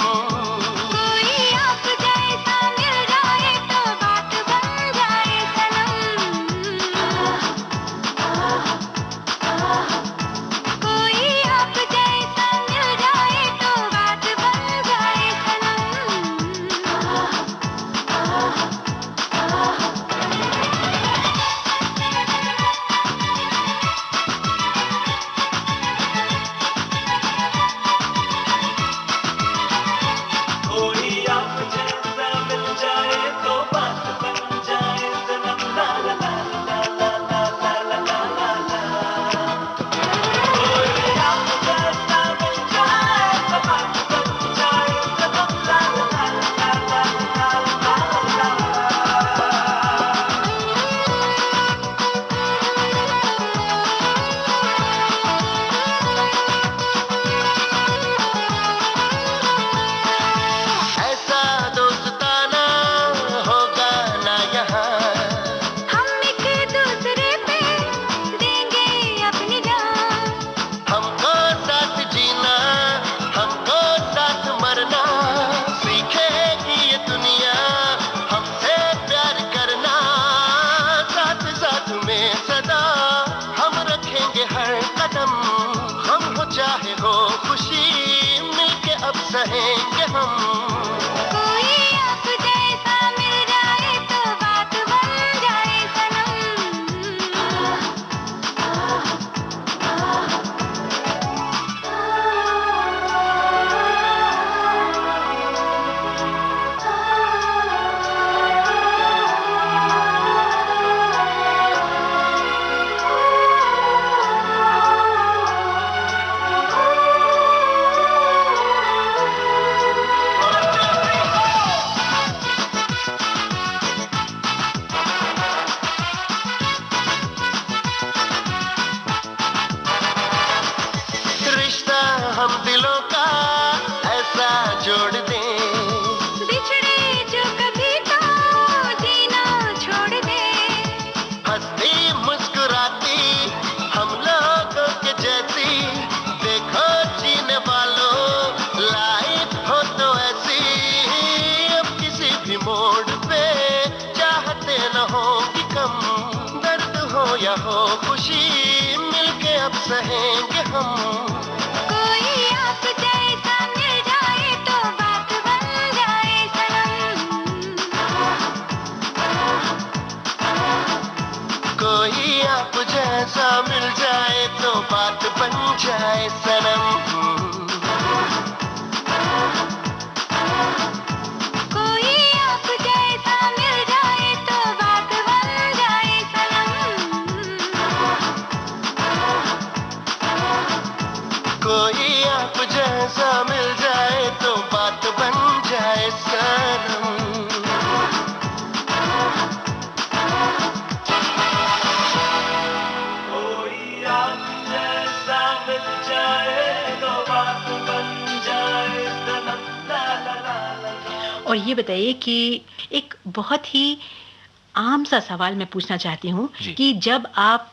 कोई आप जैसा मिल जाए तो बात बन जाए सनम। कोई आप जैसा मिल जाए तो बात बन जाए सनम। चाहे हो खुशी मिलके अब सहेंगे हम। कोई आप जैसा मिल जाए तो बात बन जाए सनम। रिश्ता हम दिलों का ऐसा जोड़ दें, बिछड़े जो कभी तो जीना छोड़ दे। हंसती मुस्कुराती हम लोगों के जैसी देखो जीने वालों लाइफ हो तो ऐसी। अब किसी भी मोड़ पे चाहते न हो कि कम, दर्द हो या हो खुशी मिलके अब सहेंगे हम। कोई आप जैसा मिल जाए तो बात बन जाए सनम। कोई आप जैसा मिल जाए तो बात बन जाए सनम। कोई आप जैसा मिल जाए तो बात बन जाए सनम। कोई आप जैसा मिल जाए तो बात बन जाए सनम। कोई आप जैसा मिल जाए तो बात बन जाए सनम। ला ला ला ला। और ये बताइए कि एक बहुत ही आम सा सवाल मैं पूछना चाहती हूँ जी। कि जब आप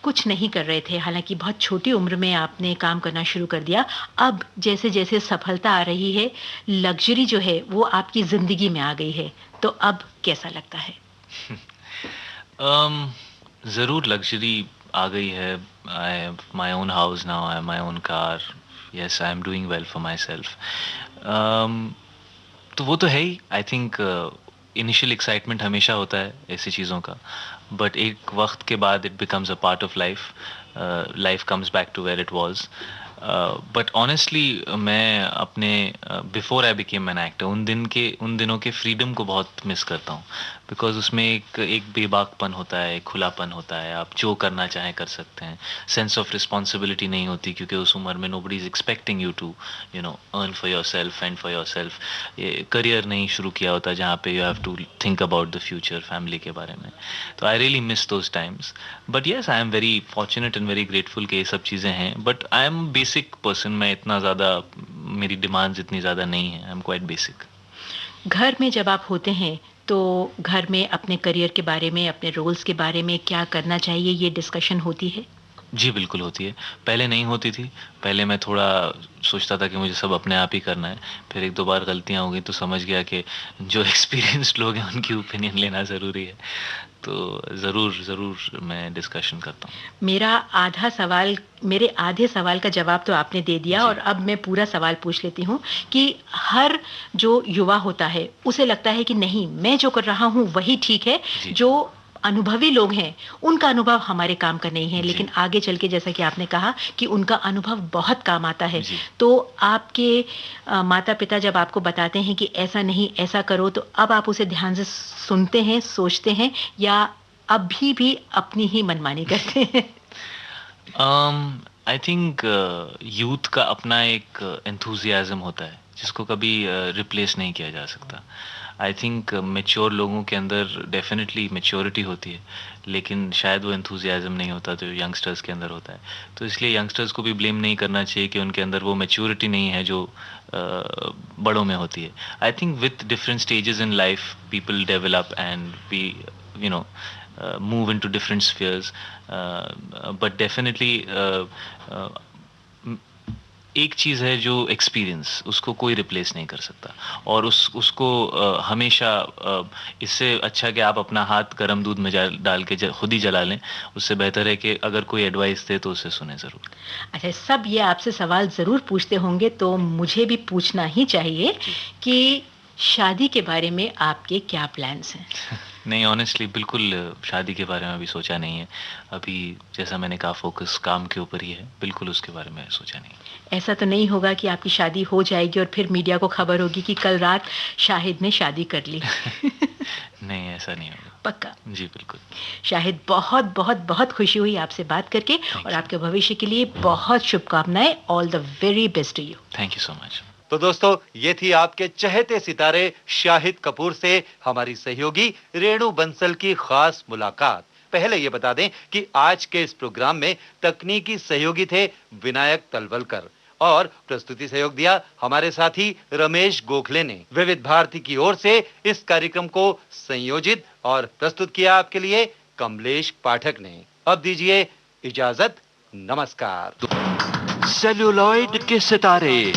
कुछ नहीं कर रहे थे, हालांकि बहुत छोटी उम्र में आपने काम करना शुरू कर दिया, अब जैसे जैसे सफलता आ रही है, लग्जरी जो है वो आपकी ज़िंदगी में आ गई है, तो अब कैसा लगता है? ज़रूर लग्जरी आ गई है। I have my own house now, I have my own car, yes I am doing well for my self. तो वो तो है ही। आई थिंक इनिशियल एक्साइटमेंट हमेशा होता है ऐसी चीज़ों का, बट एक वक्त के बाद it becomes a part of life. Life comes back to where it was. But honestly मैं अपने before I became an actor उन दिनों के फ्रीडम को बहुत मिस करता हूँ, बिकॉज उसमें एक बेबाकपन होता है, एक खुलापन होता है, आप जो करना चाहें कर सकते हैं, सेंस ऑफ रिस्पॉन्सिबिलिटी नहीं होती, क्योंकि उस उम्र में nobody is expecting you to earn for yourself and for yourself. ये करियर नहीं शुरू किया होता जहाँ पे you have to think about the future, family के बारे में। तो I really miss those times, but yes I am very fortunate and very grateful कि ये सब चीज़ें हैं, but I am basic person, मैं इतना ज़्यादा, मेरी डिमांड्स इतनी ज़्यादा नहीं है, आई एम क्वाइट बेसिक। घर में जब आप होते हैं तो घर में अपने करियर के बारे में, अपने रोल्स के बारे में क्या करना चाहिए, ये डिस्कशन होती है? जी बिल्कुल होती है। पहले नहीं होती थी, पहले मैं थोड़ा सोचता था कि मुझे सब अपने आप ही करना है, फिर एक दो बार गलतियां हो गई तो समझ गया कि जो एक्सपीरियंस्ड लोग हैं उनकी ओपिनियन लेना ज़रूरी है, तो ज़रूर मैं डिस्कशन करता हूँ। मेरे आधे सवाल का जवाब तो आपने दे दिया, और अब मैं पूरा सवाल पूछ लेती हूँ कि हर जो युवा होता है उसे लगता है कि नहीं, मैं जो कर रहा हूँ वही ठीक है, जो अनुभवी लोग हैं उनका अनुभव हमारे काम का नहीं है, लेकिन आगे चल के जैसा कि आपने कहा कि उनका अनुभव बहुत काम आता है। तो आपके माता पिता जब आपको बताते हैं कि ऐसा नहीं ऐसा करो, तो अब आप उसे ध्यान से सुनते हैं, सोचते हैं, या अभी भी अपनी ही मनमानी करते हैं? आई थिंक यूथ का अपना एक एंथुजियाज्म होता है जिसको कभी रिप्लेस नहीं किया जा सकता। आई थिंक मैच्योर लोगों के अंदर डेफिनेटली मैच्योरिटी होती है, लेकिन शायद वो एंथुजियाज्म नहीं होता जो यंगस्टर्स के अंदर होता है। तो इसलिए यंगस्टर्स को भी ब्लेम नहीं करना चाहिए कि उनके अंदर वो मैच्योरिटी नहीं है जो बड़ों में होती है। I think with different stages in life people develop and we move into different spheres, but definitely एक चीज़ है जो एक्सपीरियंस, उसको कोई रिप्लेस नहीं कर सकता, और उसको हमेशा इससे अच्छा कि आप अपना हाथ गर्म दूध में डाल के खुद ही जला लें, उससे बेहतर है कि अगर कोई एडवाइस दे तो उसे सुने ज़रूर। अच्छा, सब ये आपसे सवाल ज़रूर पूछते होंगे, तो मुझे भी पूछना ही चाहिए कि शादी के बारे में आपके क्या प्लान्स हैं? नहीं, ऑनेस्टली बिल्कुल शादी के बारे में अभी सोचा नहीं है। अभी जैसा मैंने कहा फोकस काम के ऊपर ही है, बिल्कुल उसके बारे में सोचा नहीं। ऐसा तो नहीं होगा कि आपकी शादी हो जाएगी और फिर मीडिया को खबर होगी कि कल रात शाहिद ने शादी कर ली? नहीं, ऐसा नहीं होगा। पक्का? जी बिल्कुल। शाहिद, बहुत बहुत बहुत खुशी हुई आपसे बात करके, और आपके भविष्य के लिए बहुत शुभकामनाएं। All the very best to you. Thank you so much. तो दोस्तों, ये थी आपके चहेते सितारे शाहिद कपूर से हमारी सहयोगी रेणु बंसल की खास मुलाकात। पहले ये बता दें कि आज के इस प्रोग्राम में तकनीकी सहयोगी थे विनायक तलवलकर, और प्रस्तुति सहयोग दिया हमारे साथी रमेश गोखले ने। विविध भारती की ओर से इस कार्यक्रम को संयोजित और प्रस्तुत किया आपके लिए कमलेश पाठक ने। अब दीजिए इजाजत, नमस्कार। सेल्यूलॉइड के सितारे